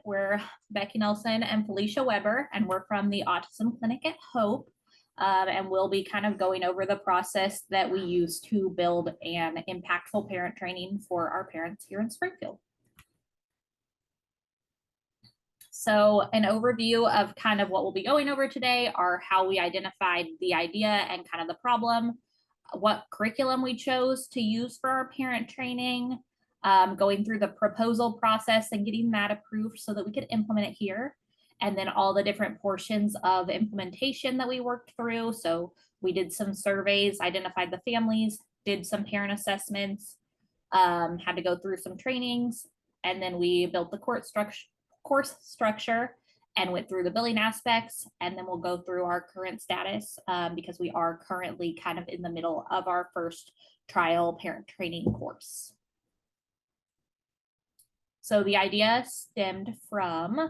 We're Becky Nelson and Felicia Weber, and we're from the Autism Clinic at Hope. And we'll be kind of going over the process that we use to build an impactful parent training for our parents here in Springfield. So an overview of kind of what we'll be going over today are how we identified the idea and kind of the problem, what curriculum we chose to use for our parent training, going through the proposal process and getting that approved so that we could implement it here, and then all the different portions of implementation that we worked through. So we did some surveys, identified the families, did some parent assessments, had to go through some trainings, and then we built the course structure and went through the billing aspects, and then we'll go through our current status because we are currently kind of in the middle of our first trial parent training course. So the idea stemmed from,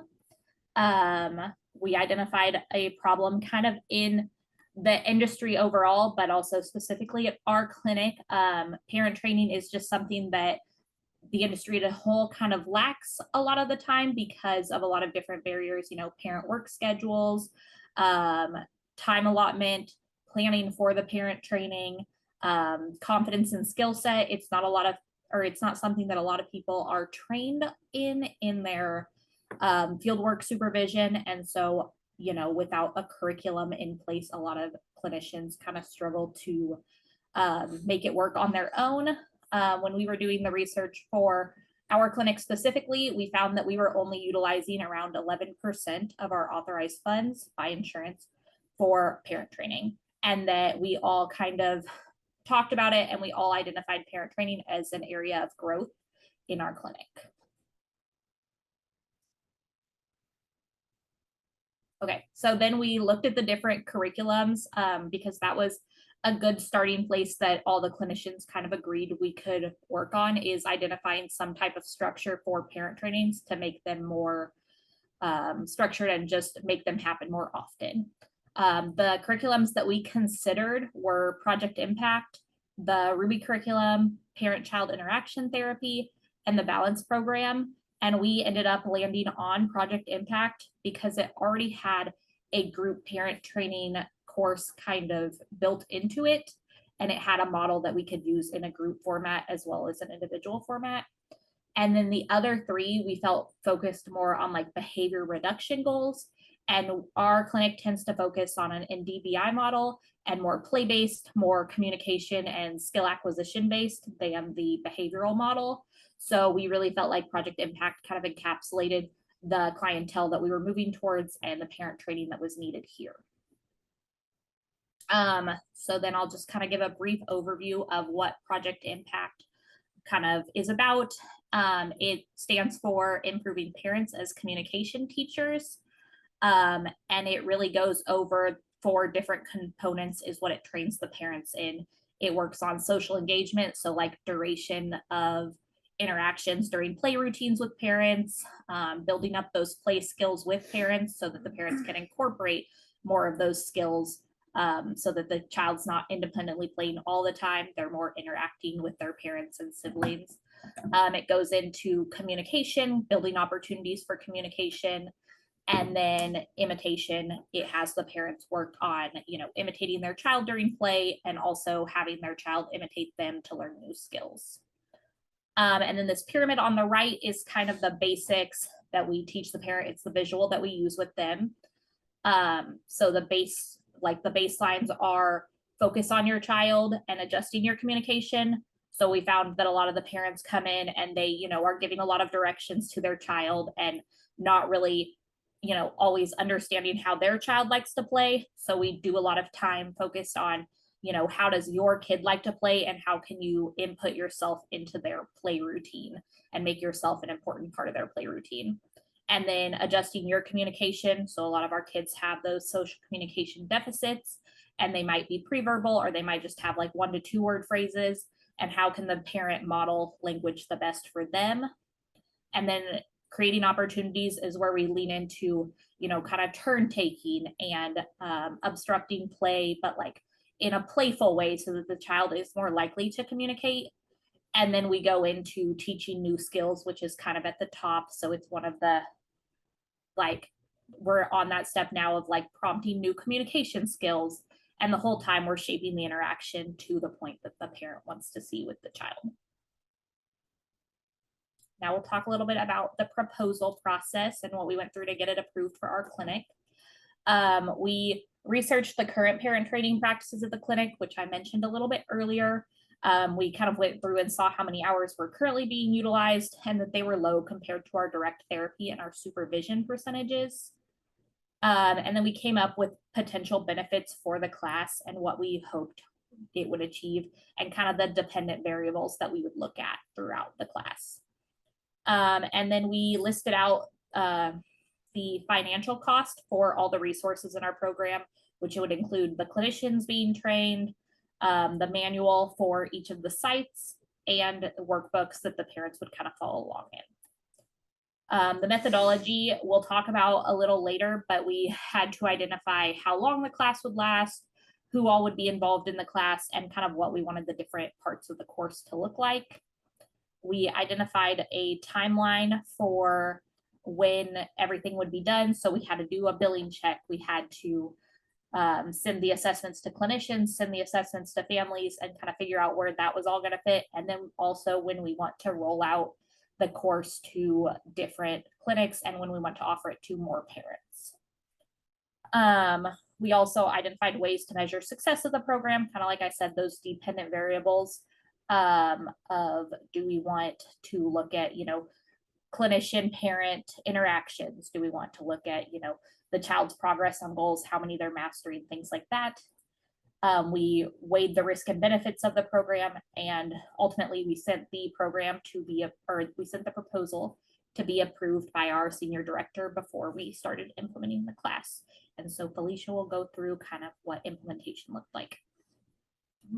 we identified a problem kind of in the industry overall, but also specifically at our clinic. Parent training is just something that the industry as a whole kind of lacks a lot of the time because of a lot of different barriers, you know, parent work schedules, time allotment, planning for the parent training, confidence and skill set. It's not a lot of, or it's not something that a lot of people are trained in their fieldwork supervision. And so, you know, without a curriculum in place, a lot of clinicians kind of struggle to make it work on their own. When we were doing the research for our clinic specifically, we found that we were only utilizing around 11% of our authorized funds by insurance for parent training, and that we all kind of talked about it and we all identified parent training as an area of growth in our clinic. Okay, so then we looked at the different curriculums because that was a good starting place that all the clinicians kind of agreed we could work on, is identifying some type of structure for parent trainings to make them more structured and just make them happen more often. The curriculums that we considered were Project Impact, the Ruby curriculum, Parent-Child Interaction Therapy, and the Balance program. And we ended up landing on Project Impact because it already had a group parent training course kind of built into it, and it had a model that we could use in a group format as well as an individual format. And then the other three we felt focused more on like behavior reduction goals, and our clinic tends to focus on an NDBI model and more play-based, more communication and skill acquisition based than the behavioral model. So we really felt like Project Impact kind of encapsulated the clientele that we were moving towards and the parent training that was needed here. So then I'll just kind of give a brief overview of what Project Impact kind of is about. It stands for Improving Parents as Communication Teachers. And it really goes over 4 different components is what it trains the parents in. It works on social engagement, so like duration of interactions during play routines with parents, building up those play skills with parents so that the parents can incorporate more of those skills so that the child's not independently playing all the time. They're more interacting with their parents and siblings. It goes into communication, building opportunities for communication, and then imitation. It has the parents work on, you know, imitating their child during play and also having their child imitate them to learn new skills. And then this pyramid on the right is kind of the basics that we teach the parent. It's the visual that we use with them. So the base, like the baselines are focus on your child and adjusting your communication. So we found that a lot of the parents come in and they, you know, are giving a lot of directions to their child and not really, you know, always understanding how their child likes to play. So we do a lot of time focused on, you know, how does your kid like to play and how can you input yourself into their play routine and make yourself an important part of their play routine. And then adjusting your communication. So a lot of our kids have those social communication deficits and they might be pre-verbal or they might just have like 1 to 2 word phrases, and how can the parent model language the best for them. And then creating opportunities is where we lean into, you know, kind of turn taking and obstructing play, but like in a playful way so that the child is more likely to communicate. And then we go into teaching new skills, which is kind of at the top. So it's one of the like we're on that step now of like prompting new communication skills. And the whole time we're shaping the interaction to the point that the parent wants to see with the child. Now we'll talk a little bit about the proposal process and what we went through to get it approved for our clinic. We researched the current parent training practices at the clinic, which I mentioned a little bit earlier. We kind of went through and saw how many hours were currently being utilized and that they were low compared to our direct therapy and our supervision percentages. And then we came up with potential benefits for the class and what we hoped it would achieve and kind of the dependent variables that we would look at throughout the class. And then we listed out the financial cost for all the resources in our program, which would include the clinicians being trained, the manual for each of the sites, and workbooks that the parents would kind of follow along in. The methodology we'll talk about a little later, but we had to identify how long the class would last, who all would be involved in the class, and kind of what we wanted the different parts of the course to look like. We identified a timeline for when everything would be done. So we had to do a billing check. We had to send the assessments to clinicians, send the assessments to families, and kind of figure out where that was all going to fit. And then also when we want to roll out the course to different clinics and when we want to offer it to more parents. We also identified ways to measure success of the program, kind of like I said, those dependent variables of do we want to look at, you know, clinician parent interactions? Do we want to look at, you know, the child's progress on goals, how many they're mastering, things like that. We weighed the risk and benefits of the program, and ultimately we sent the program to be, we sent the proposal to be approved by our senior director before we started implementing the class. And so Felicia will go through kind of what implementation looked like.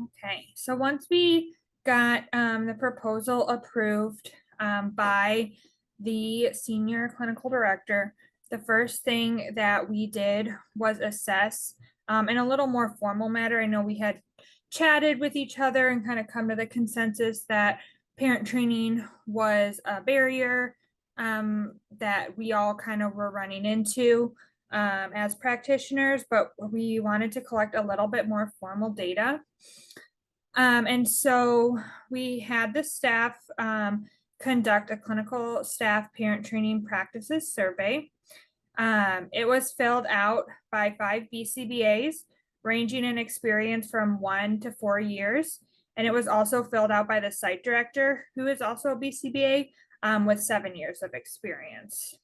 Okay, so once we got the proposal approved by the senior clinical director, the first thing that we did was assess in a little more formal matter. I know we had chatted with each other and kind of come to the consensus that parent training was a barrier that we all kind of were running into as practitioners, but we wanted to collect a little bit more formal data. And so we had the staff conduct a clinical staff parent training practices survey. It was filled out by 5 BCBAs, ranging in experience from 1 to 4 years. And it was also filled out by the site director, who is also a BCBA with 7 years of experience.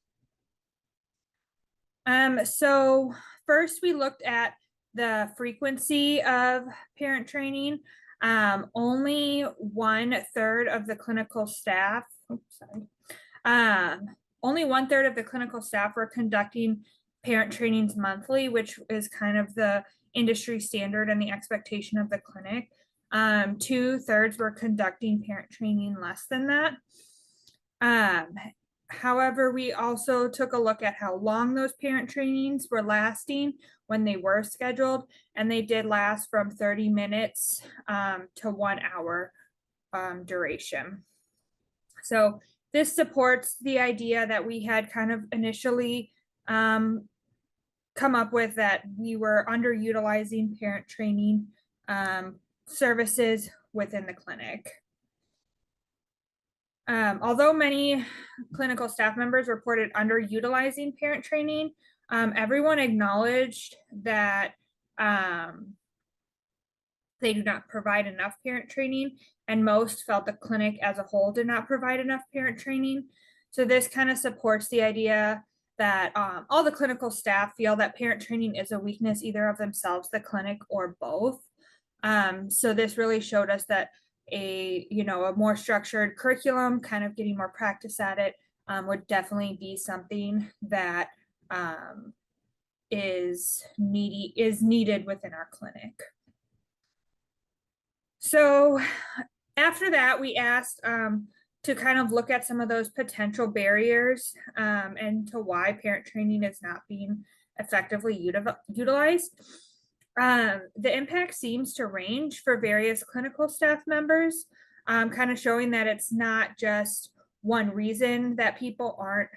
So first we looked at the frequency of parent training. Only 1/3 of the clinical staff, only 1/3 of the clinical staff were conducting parent trainings monthly, which is kind of the industry standard and the expectation of the clinic. 2/3 were conducting parent training less than that. However, we also took a look at how long those parent trainings were lasting when they were scheduled, and they did last from 30 minutes to 1 hour duration. So this supports the idea that we had kind of initially come up with, that we were underutilizing parent training services within the clinic. Although many clinical staff members reported underutilizing parent training, everyone acknowledged that they do not provide enough parent training, and most felt the clinic as a whole did not provide enough parent training. So this kind of supports the idea that all the clinical staff feel that parent training is a weakness either of themselves, the clinic, or both. So this really showed us that a more structured curriculum, kind of getting more practice at it, would definitely be something that is needed within our clinic. So after that, we asked to kind of look at some of those potential barriers and to why parent training is not being effectively utilized. The impact seems to range for various clinical staff members, kind of showing that it's not just one reason that people aren't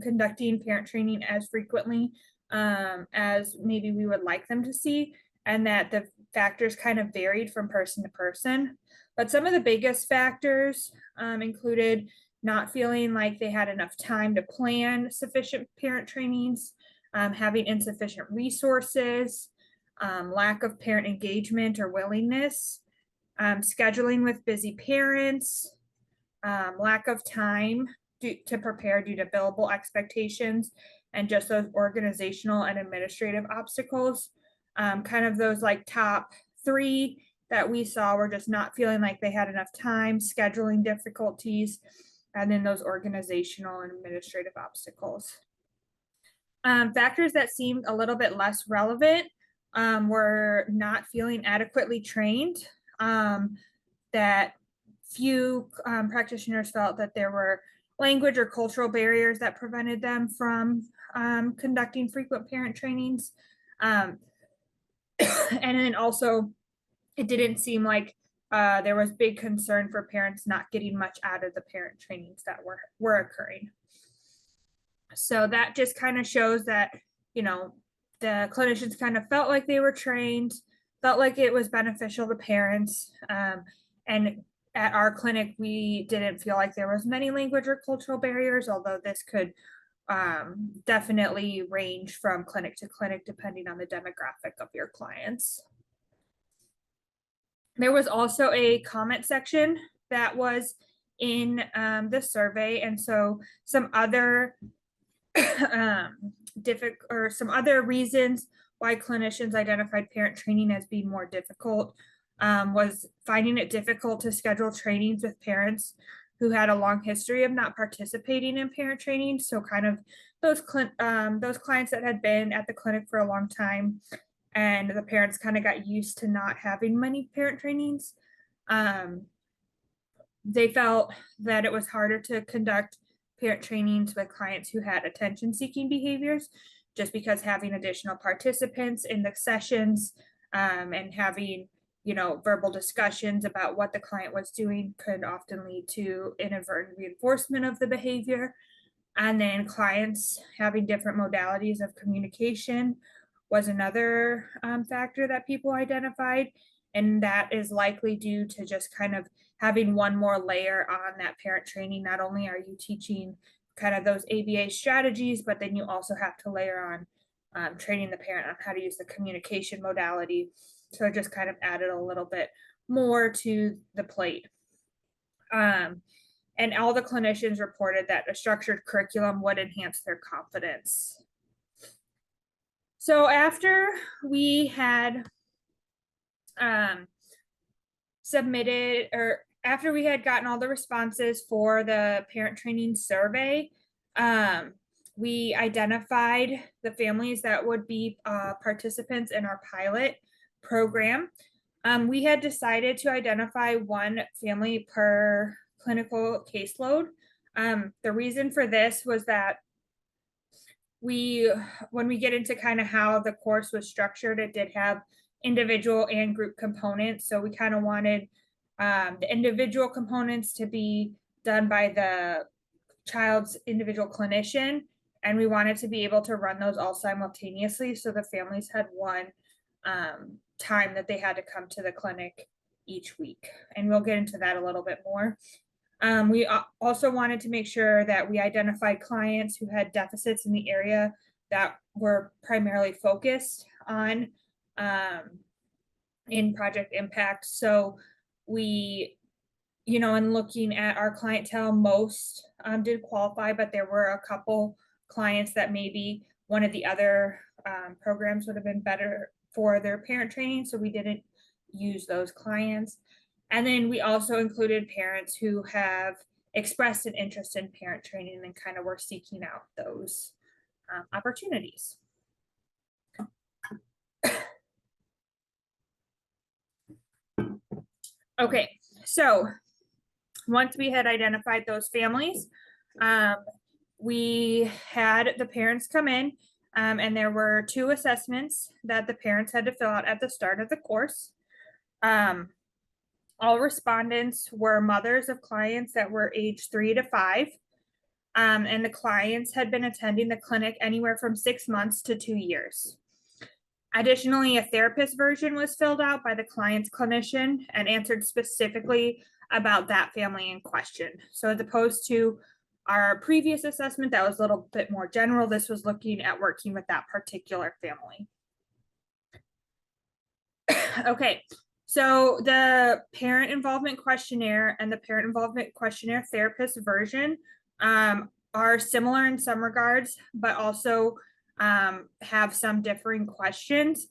conducting parent training as frequently as maybe we would like them to see, and that the factors kind of varied from person to person. But some of the biggest factors included not feeling like they had enough time to plan sufficient parent trainings, having insufficient resources, lack of parent engagement or willingness, scheduling with busy parents, lack of time to prepare due to billable expectations, and just those organizational and administrative obstacles. Kind of those like top three that we saw were just not feeling like they had enough time, scheduling difficulties, and then those organizational and administrative obstacles. Factors that seemed a little bit less relevant were not feeling adequately trained, that few practitioners felt that there were language or cultural barriers that prevented them from conducting frequent parent trainings. And then also, it didn't seem like there was big concern for parents not getting much out of the parent trainings that were occurring. So that just kind of shows that, you know, the clinicians kind of felt like they were trained, felt like it was beneficial to parents. And at our clinic, we didn't feel like there was many language or cultural barriers, although this could definitely range from clinic to clinic depending on the demographic of your clients. There was also a comment section that was in the survey, and so some other some other reasons why clinicians identified parent training as being more difficult was finding it difficult to schedule trainings with parents who had a long history of not participating in parent training. So kind of those clients that had been at the clinic for a long time, and the parents kind of got used to not having many parent trainings. They felt that it was harder to conduct parent trainings with clients who had attention-seeking behaviors, just because having additional participants in the sessions and having, you know, verbal discussions about what the client was doing could often lead to inadvertent reinforcement of the behavior. And then clients having different modalities of communication was another factor that people identified. And that is likely due to just kind of having one more layer on that parent training. Not only are you teaching kind of those ABA strategies, but then you also have to layer on training the parent on how to use the communication modality. So it just kind of added a little bit more to the plate. And all the clinicians reported that a structured curriculum would enhance their confidence. So after we had submitted, or after we had gotten all the responses for the parent training survey, we identified the families that would be participants in our pilot program. We had decided to identify one family per clinical caseload. The reason for this was that when we get into kind of how the course was structured, it did have individual and group components. So we kind of wanted the individual components to be done by the child's individual clinician, and we wanted to be able to run those all simultaneously, so the families had one time that they had to come to the clinic each week. And we'll get into that a little bit more. We also wanted to make sure that we identified clients who had deficits in the area that were primarily focused on in Project Impact. So we, you know, in looking at our clientele, most did qualify, but there were a couple clients that maybe one of the other programs would have been better for their parent training, so we didn't use those clients. And then we also included parents who have expressed an interest in parent training and kind of were seeking out those opportunities. Okay, so once we had identified those families, we had the parents come in, and there were 2 assessments that the parents had to fill out at the start of the course. All respondents were mothers of clients that were age 3 to 5. and the clients had been attending the clinic anywhere from 6 months to 2 years. Additionally, a therapist version was filled out by the client's clinician and answered specifically about that family in question. So as opposed to our previous assessment that was a little bit more general, this was looking at working with that particular family. Okay, so the parent involvement questionnaire and the parent involvement questionnaire therapist version are similar in some regards, but also have some differing questions.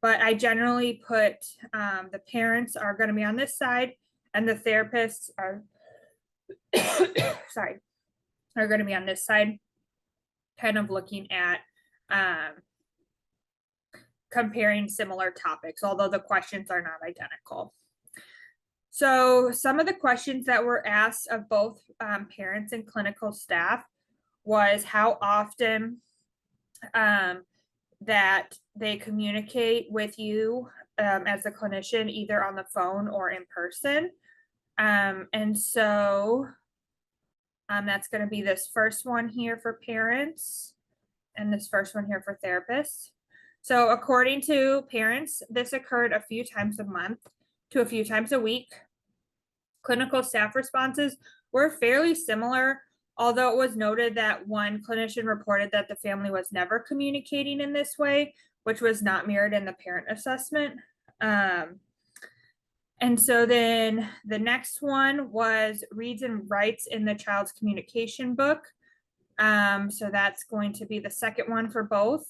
But I generally put the parents are going to be on this side and the therapists are, sorry, are going to be on this side, kind of looking at comparing similar topics, although the questions are not identical. So some of the questions that were asked of both parents and clinical staff was how often that they communicate with you as a clinician, either on the phone or in person. And so that's going to be this first one here for parents and this first one here for therapists. So according to parents, this occurred a few times a month to a few times a week. Clinical staff responses were fairly similar, although it was noted that one clinician reported that the family was never communicating in this way, which was not mirrored in the parent assessment. And so then the next one was reads and writes in the child's communication book. So that's going to be the second one for both.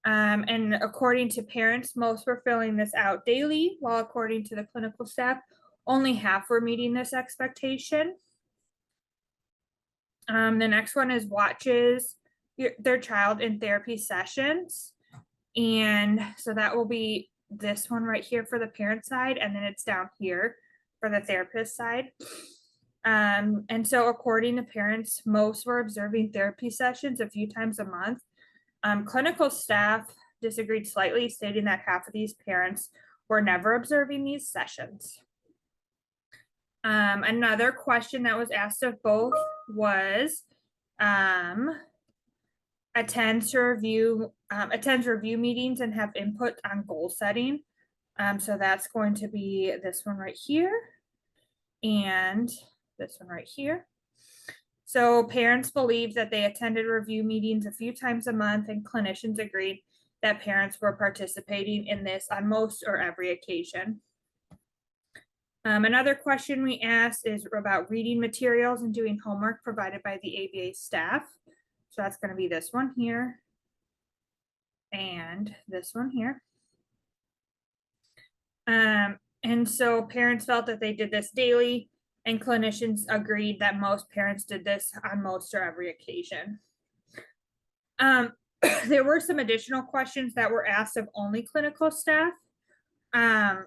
And according to parents, most were filling this out daily, while according to the clinical staff, only half were meeting this expectation. The next one is watches their child in therapy sessions. And so that will be this one right here for the parent side, and then it's down here for the therapist side. And so according to parents, most were observing therapy sessions a few times a month. Clinical staff disagreed slightly, stating that half of these parents were never observing these sessions. Another question that was asked of both was attends review meetings and have input on goal setting. So that's going to be this one right here and this one right here. So parents believe that they attended review meetings a few times a month, and clinicians agreed that parents were participating in this on most or every occasion. Another question we asked is about reading materials and doing homework provided by the ABA staff. So that's going to be this one here and this one here. And so parents felt that they did this daily, and clinicians agreed that most parents did this on most or every occasion. There were some additional questions that were asked of only clinical staff.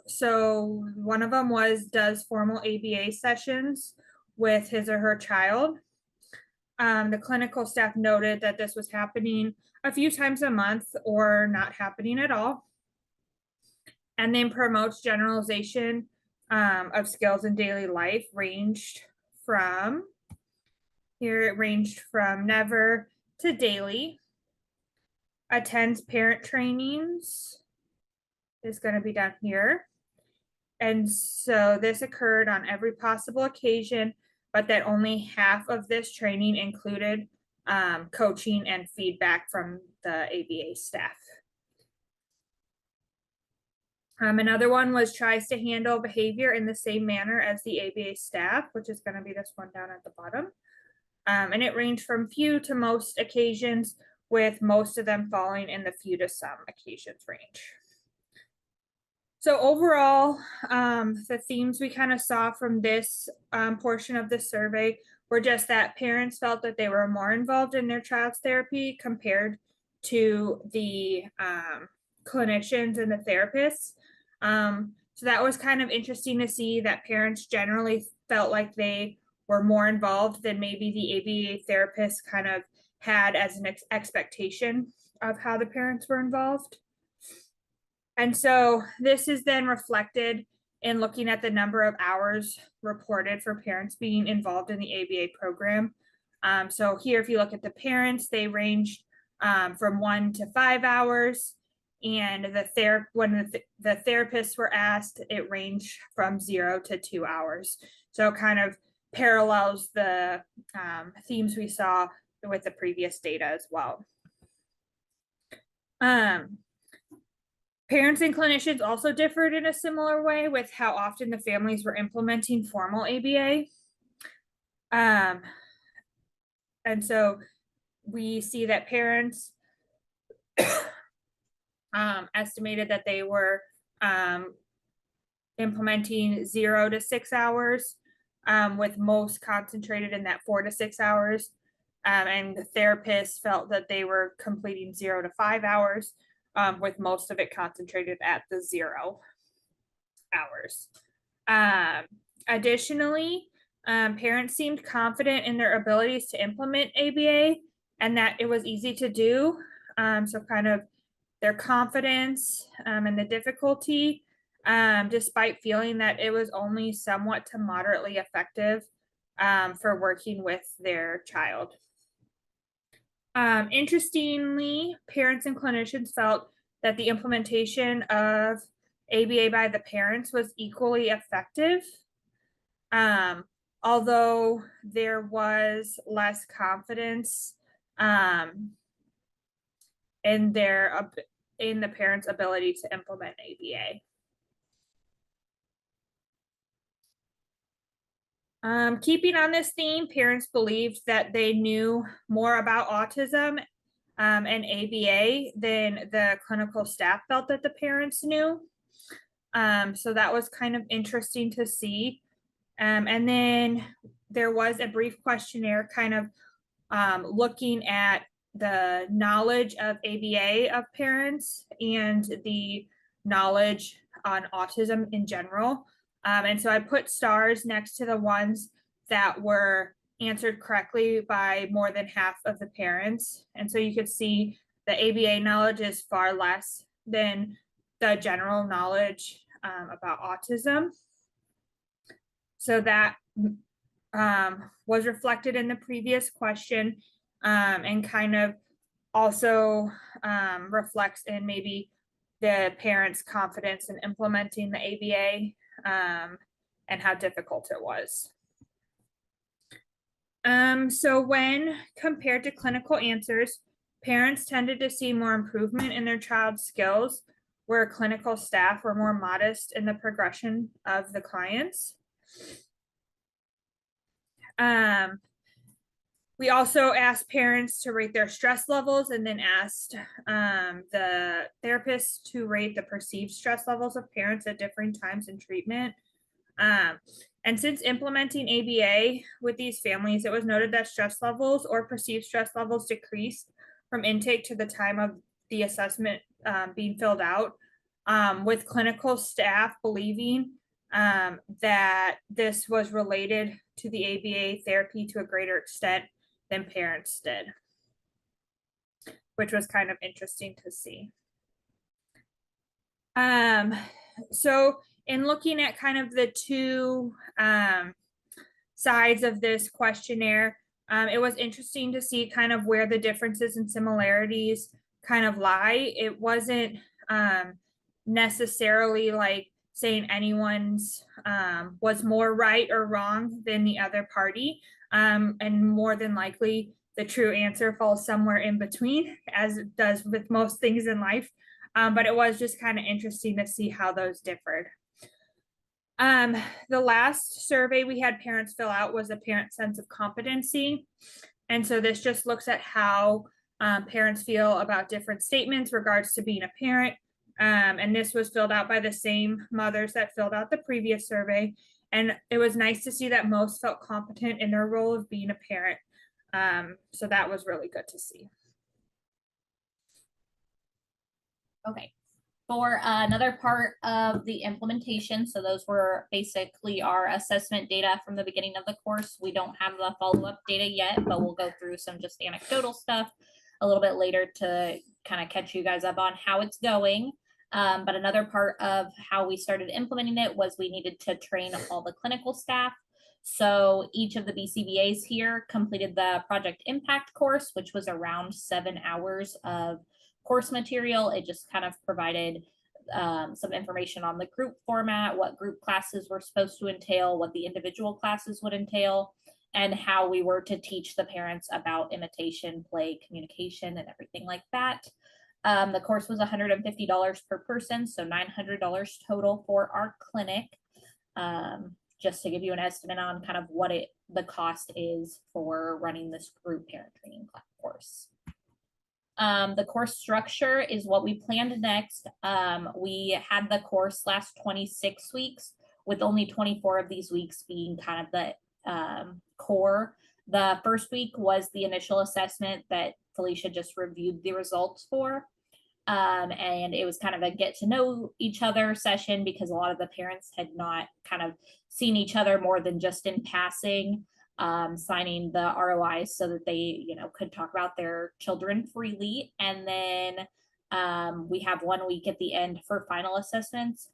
So one of them was, does formal ABA sessions with his or her child? The clinical staff noted that this was happening a few times a month or not happening at all. And then promotes generalization of skills in daily life ranged from, here it ranged from never to daily. Attends parent trainings is going to be down here. And so this occurred on every possible occasion, but that only half of this training included coaching and feedback from the ABA staff. Another one was tries to handle behavior in the same manner as the ABA staff, which is going to be this one down at the bottom. And it ranged from few to most occasions, with most of them falling in the few to some occasions range. So overall, the themes we kind of saw from this portion of the survey were just that parents felt that they were more involved in their child's therapy compared to the clinicians and the therapists. So that was kind of interesting to see that parents generally felt like they were more involved than maybe the ABA therapist kind of had as an expectation of how the parents were involved. And so this is then reflected in looking at the number of hours reported for parents being involved in the ABA program. So here, if you look at the parents, they ranged from 1 to 5 hours. And when the therapists were asked, it ranged from 0 to 2 hours. So it kind of parallels the themes we saw with the previous data as well. Parents and clinicians also differed in a similar way with how often the families were implementing formal ABA. And so we see that parents estimated that they were implementing 0 to 6 hours, with most concentrated in that 4 to 6 hours. And the therapists felt that they were completing 0 to 5 hours, with most of it concentrated at the 0 hours. Additionally, parents seemed confident in their abilities to implement ABA and that it was easy to do. So kind of their confidence and the difficulty, despite feeling that it was only somewhat to moderately effective for working with their child. Interestingly, parents and clinicians felt that the implementation of ABA by the parents was equally effective, although there was less confidence in the parents' ability to implement ABA. Keeping on this theme, parents believed that they knew more about autism and ABA than the clinical staff felt that the parents knew. So that was kind of interesting to see. And then there was a brief questionnaire kind of looking at the knowledge of ABA of parents and the knowledge on autism in general. And so I put stars next to the ones that were answered correctly by more than half of the parents. And so you could see the ABA knowledge is far less than the general knowledge about autism. So that was reflected in the previous question, and kind of also reflects in maybe the parents' confidence in implementing the ABA and how difficult it was. So when compared to clinical answers, parents tended to see more improvement in their child's skills, where clinical staff were more modest in the progression of the clients. We also asked parents to rate their stress levels and then asked the therapists to rate the perceived stress levels of parents at different times in treatment. And since implementing ABA with these families, it was noted that stress levels or perceived stress levels decreased from intake to the time of the assessment being filled out, with clinical staff believing that this was related to the ABA therapy to a greater extent than parents did, which was kind of interesting to see. So in looking at kind of the two sides of this questionnaire, it was interesting to see kind of where the differences and similarities kind of lie. It wasn't necessarily like saying anyone's was more right or wrong than the other party. And more than likely, the true answer falls somewhere in between, as it does with most things in life. But it was just kind of interesting to see how those differed. The last survey we had parents fill out was a parent sense of competency. And so this just looks at how parents feel about different statements regards to being a parent. And this was filled out by the same mothers that filled out the previous survey. And it was nice to see that most felt competent in their role of being a parent. So that was really good to see. Okay, for another part of the implementation, so those were basically our assessment data from the beginning of the course. We don't have the follow-up data yet, but we'll go through some just anecdotal stuff a little bit later to kind of catch you guys up on how it's going. But another part of how we started implementing it was we needed to train all the clinical staff. So each of the BCBAs here completed the Project Impact course, which was around 7 hours of course material. It just kind of provided some information on the group format, what group classes were supposed to entail, what the individual classes would entail, and how we were to teach the parents about imitation, play, communication, and everything like that. The course was $150 per person, so $900 total for our clinic. Just to give you an estimate on kind of what the cost is for running this group parent training course. The course structure is what we planned next. We had the course last 26 weeks, with only 24 of these weeks being kind of the core. The first week was the initial assessment that Felicia just reviewed the results for. And it was kind of a get to know each other session because a lot of the parents had not kind of seen each other more than just in passing, signing the ROIs so that they, could talk about their children freely. And then we have 1 week at the end for final assessments.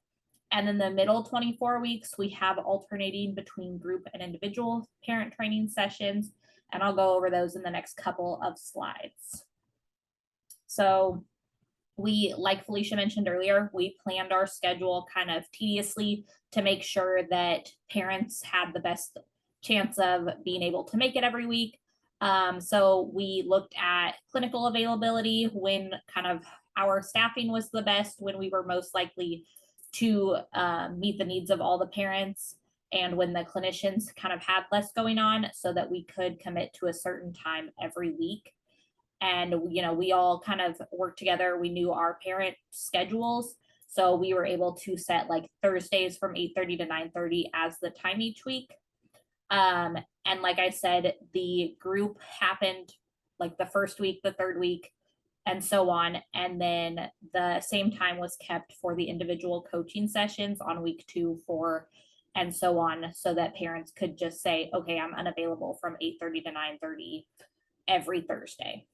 And in the middle 24 weeks, we have alternating between group and individual parent training sessions. And I'll go over those in the next couple of slides. So we, like Felicia mentioned earlier, we planned our schedule kind of tediously to make sure that parents had the best chance of being able to make it every week. So we looked at clinical availability, when kind of our staffing was the best, when we were most likely to meet the needs of all the parents, and when the clinicians kind of had less going on, so that we could commit to a certain time every week. And, we all kind of worked together. We knew our parent schedules. So we were able to set like Thursdays from 8:30 to 9:30 as the time each week. And like I said, the group happened like the first week, the third week, and so on. And then the same time was kept for the individual coaching sessions on week 2, 4, and so on, so that parents could just say, okay, I'm unavailable from 8:30 to 9:30 every Thursday.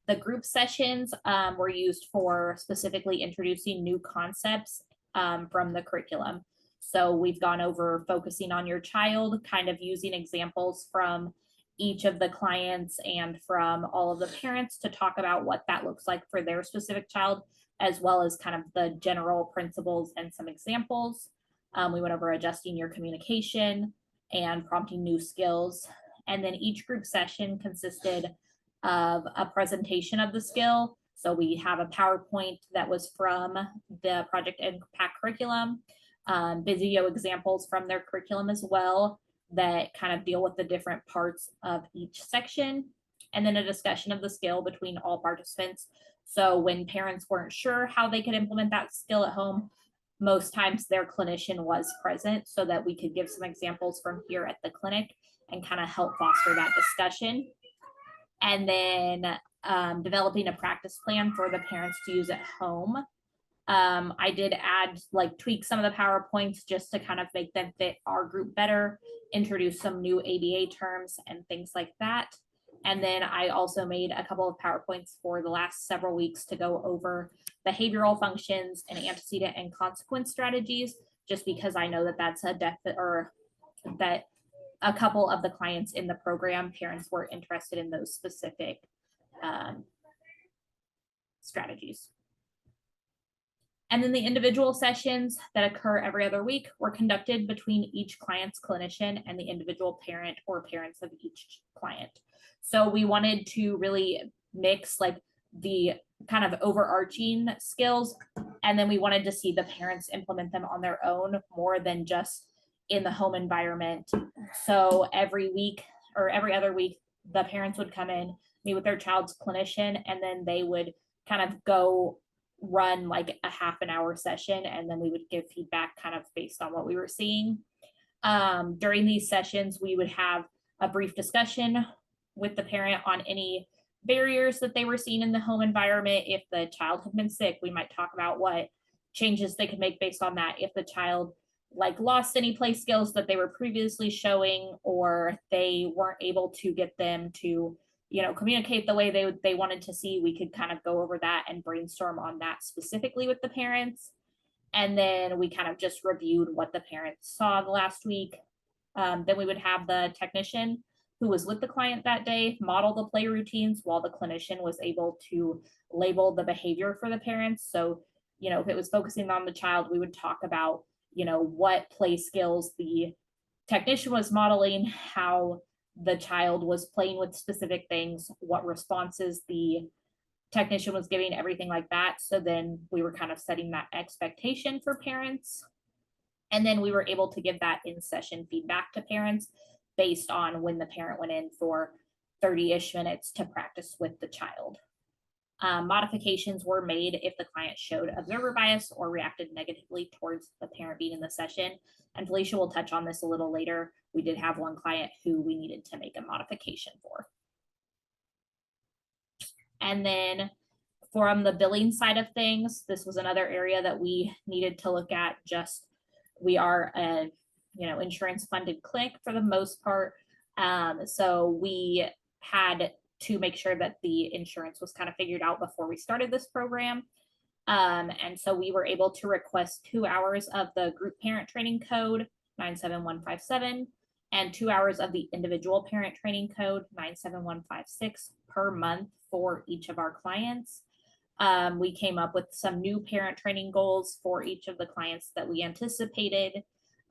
The group sessions were used for specifically introducing new concepts from the curriculum. So we've gone over focusing on your child, kind of using examples from each of the clients and from all of the parents to talk about what that looks like for their specific child, as well as kind of the general principles and some examples. We went over adjusting your communication and prompting new skills. And then each group session consisted of a presentation of the skill. So we have a PowerPoint that was from the Project Impact curriculum, video examples from their curriculum as well that kind of deal with the different parts of each section, and then a discussion of the skill between all participants. So when parents weren't sure how they could implement that skill at home, most times their clinician was present so that we could give some examples from here at the clinic and kind of help foster that discussion. And then developing a practice plan for the parents to use at home. I did tweak some of the PowerPoints just to kind of make them fit our group better, introduce some new ABA terms and things like that. And then I also made a couple of PowerPoints for the last several weeks to go over behavioral functions and antecedent and consequence strategies, just because I know that that's a definite, or that a couple of the clients in the program, parents were interested in those specific strategies. And then the individual sessions that occur every other week were conducted between each client's clinician and the individual parent or parents of each client. So we wanted to really mix like the kind of overarching skills, and then we wanted to see the parents implement them on their own more than just in the home environment. So every week or every other week, the parents would come in, meet with their child's clinician, and then they would kind of go run like a half an hour session, and then we would give feedback kind of based on what we were seeing. During these sessions, we would have a brief discussion with the parent on any barriers that they were seeing in the home environment. If the child had been sick, we might talk about what changes they could make based on that. If the child like lost any play skills that they were previously showing, or they weren't able to get them to communicate the way they wanted to see, we could kind of go over that and brainstorm on that specifically with the parents. And then we kind of just reviewed what the parents saw the last week. Then we would have the technician who was with the client that day model the play routines while the clinician was able to label the behavior for the parents. So, if it was focusing on the child, we would talk about, what play skills the technician was modeling, how the child was playing with specific things, what responses the technician was giving, everything like that. So then we were kind of setting that expectation for parents. And then we were able to give that in session feedback to parents based on when the parent went in for 30-ish minutes to practice with the child. Modifications were made if the client showed observer bias or reacted negatively towards the parent being in the session. And Felicia will touch on this a little later. We did have one client who we needed to make a modification for. And then from the billing side of things, this was another area that we needed to look at. Just we are a insurance funded clinic for the most part. So we had to make sure that the insurance was kind of figured out before we started this program. And so we were able to request 2 hours of the group parent training code 97157 and 2 hours of the individual parent training code 97156 per month for each of our clients. We came up with some new parent training goals for each of the clients that we anticipated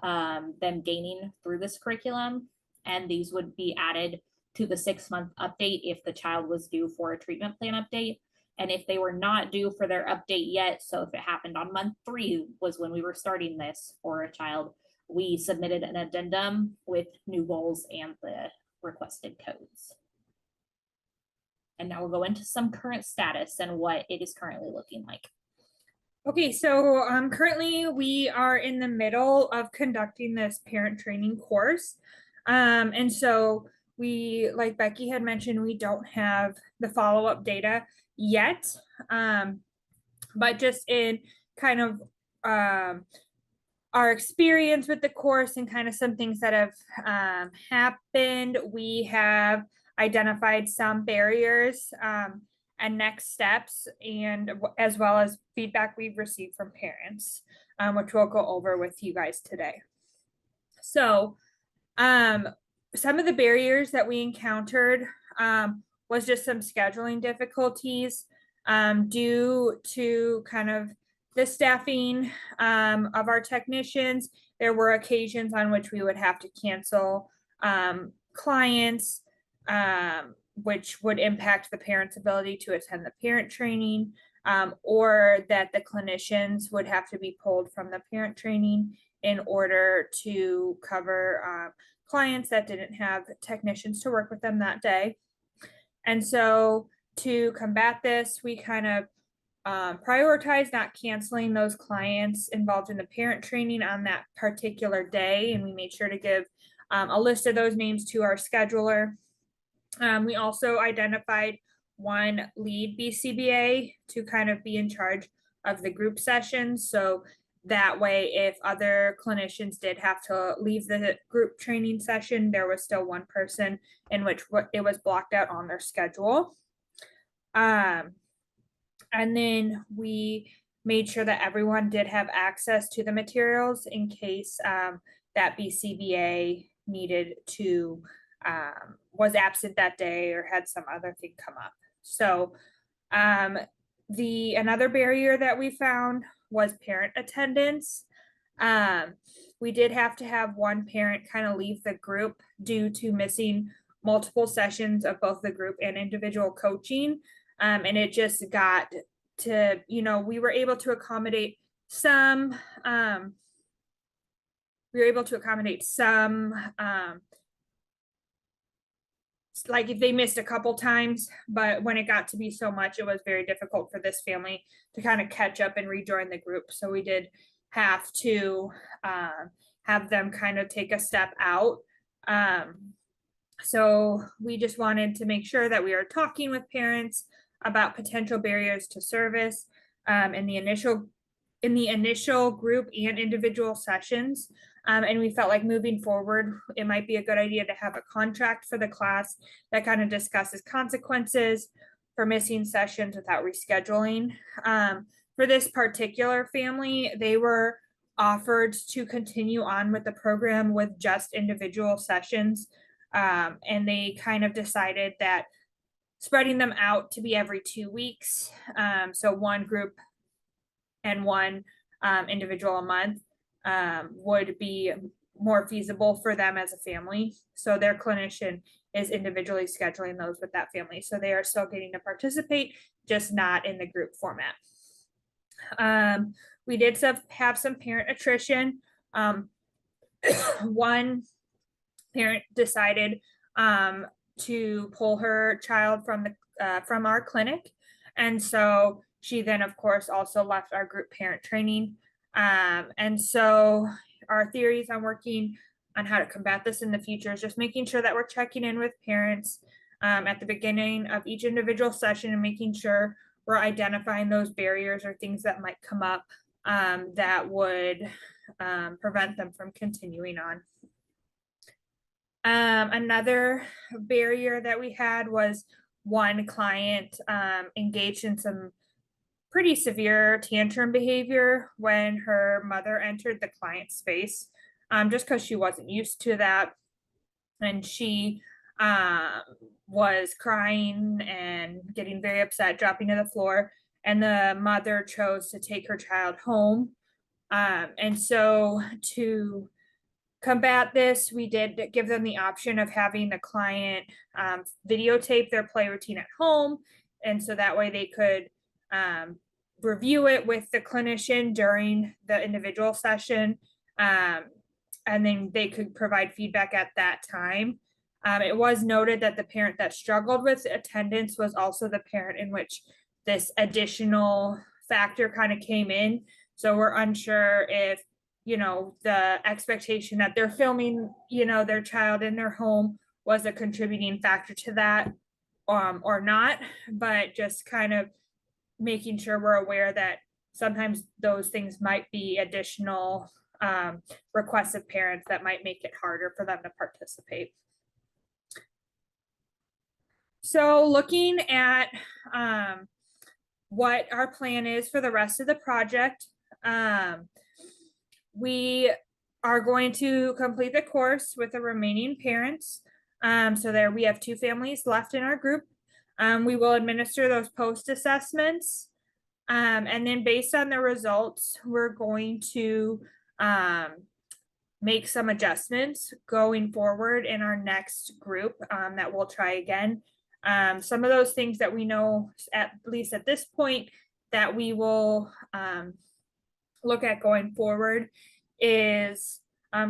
them gaining through this curriculum. And these would be added to the 6-month update if the child was due for a treatment plan update. And if they were not due for their update yet, so if it happened on month 3 was when we were starting this for a child, we submitted an addendum with new goals and the requested codes. And now we'll go into some current status and what it is currently looking like. Okay, so currently we are in the middle of conducting this parent training course. And so we, like Becky had mentioned, we don't have the follow-up data yet. But just in kind of our experience with the course and kind of some things that have happened, we have identified some barriers and next steps, and as well as feedback we've received from parents, which we'll go over with you guys today. So some of the barriers that we encountered was just some scheduling difficulties due to kind of the staffing of our technicians. There were occasions on which we would have to cancel clients, which would impact the parent's ability to attend the parent training, or that the clinicians would have to be pulled from the parent training in order to cover clients that didn't have technicians to work with them that day. And so to combat this, we kind of prioritize not canceling those clients involved in the parent training on that particular day. And we made sure to give a list of those names to our scheduler. We also identified one lead BCBA to kind of be in charge of the group sessions. So that way, if other clinicians did have to leave the group training session, there was still one person in which it was blocked out on their schedule. And then we made sure that everyone did have access to the materials in case that BCBA needed to was absent that day or had some other thing come up. So another barrier that we found was parent attendance. We did have to have one parent kind of leave the group due to missing multiple sessions of both the group and individual coaching. And it just got to, we were able to accommodate some, like if they missed a couple times, but when it got to be so much, it was very difficult for this family to kind of catch up and rejoin the group. So we did have to have them kind of take a step out. So we just wanted to make sure that we are talking with parents about potential barriers to service in the initial group and individual sessions. And we felt like moving forward, it might be a good idea to have a contract for the class that kind of discusses consequences for missing sessions without rescheduling. For this particular family, they were offered to continue on with the program with just individual sessions. And they kind of decided that spreading them out to be every 2 weeks, so one group and one individual a month, would be more feasible for them as a family. So their clinician is individually scheduling those with that family. So they are still getting to participate, just not in the group format. We did have some parent attrition. One parent decided to pull her child from our clinic, and so she then, of course, also left our group parent training. And so our theories on working on how to combat this in the future is just making sure that we're checking in with parents at the beginning of each individual session and making sure we're identifying those barriers or things that might come up that would prevent them from continuing on. Another barrier that we had was one client engaged in some pretty severe tantrum behavior when her mother entered the client space, just because she wasn't used to that. And she was crying and getting very upset, dropping to the floor. And the mother chose to take her child home. And so to combat this, we did give them the option of having the client videotape their play routine at home. And so that way they could review it with the clinician during the individual session. And then they could provide feedback at that time. It was noted that the parent that struggled with attendance was also the parent in which this additional factor kind of came in. So we're unsure if, the expectation that they're filming, their child in their home was a contributing factor to that or not, but just kind of making sure we're aware that sometimes those things might be additional requests of parents that might make it harder for them to participate. So looking at what our plan is for the rest of the project, we are going to complete the course with the remaining parents. So there we have 2 families left in our group. We will administer those post assessments. And then based on the results, we're going to make some adjustments going forward in our next group that we'll try again. Some of those things that we know, at least at this point, that we will look at going forward is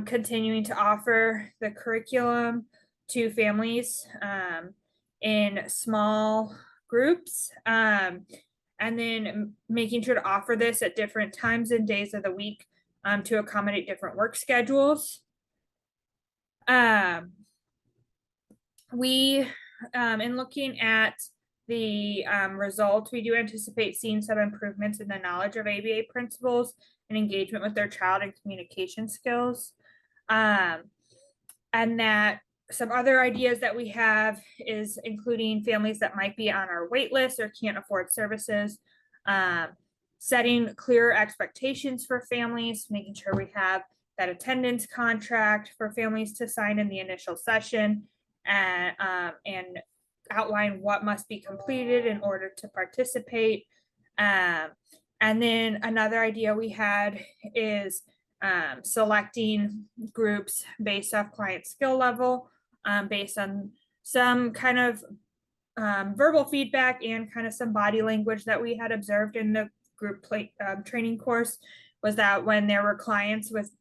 continuing to offer the curriculum to families in small groups, and then making sure to offer this at different times and days of the week to accommodate different work schedules. In looking at the results, we do anticipate seeing some improvements in the knowledge of ABA principles and engagement with their child and communication skills. And that some other ideas that we have is including families that might be on our wait list or can't afford services, setting clear expectations for families, making sure we have that attendance contract for families to sign in the initial session, and outline what must be completed in order to participate. And then another idea we had is selecting groups based off client skill level, based on some kind of verbal feedback and kind of some body language that we had observed in the group training course, was that when there were clients with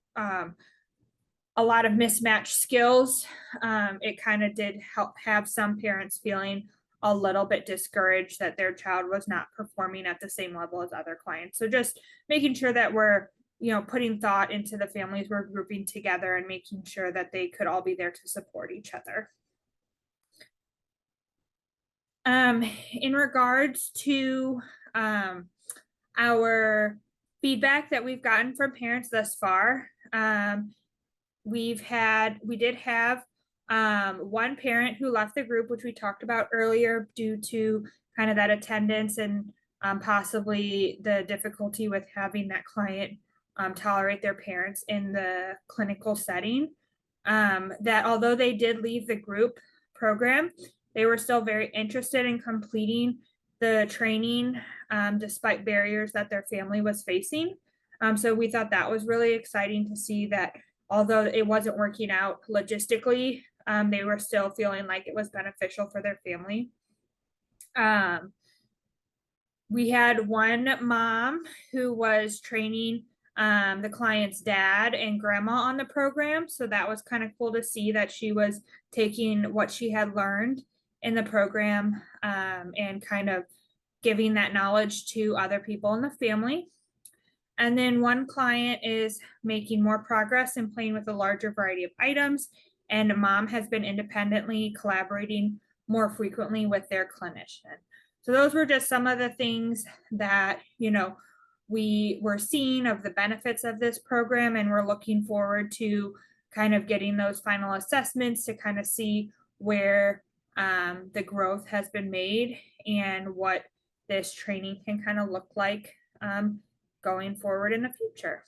a lot of mismatched skills, it kind of did help have some parents feeling a little bit discouraged that their child was not performing at the same level as other clients. So just making sure that we're, putting thought into the families we're grouping together and making sure that they could all be there to support each other. In regards to our feedback that we've gotten from parents thus far, we did have one parent who left the group, which we talked about earlier, due to kind of that attendance and possibly the difficulty with having that client tolerate their parents in the clinical setting. That although they did leave the group program, they were still very interested in completing the training despite barriers that their family was facing. So we thought that was really exciting to see that although it wasn't working out logistically, they were still feeling like it was beneficial for their family. We had one mom who was training the client's dad and grandma on the program. So that was kind of cool to see that she was taking what she had learned in the program and kind of giving that knowledge to other people in the family. And then one client is making more progress and playing with a larger variety of items. And mom has been independently collaborating more frequently with their clinician. So those were just some of the things that, we were seeing of the benefits of this program, and we're looking forward to kind of getting those final assessments to kind of see where the growth has been made and what this training can kind of look like going forward in the future.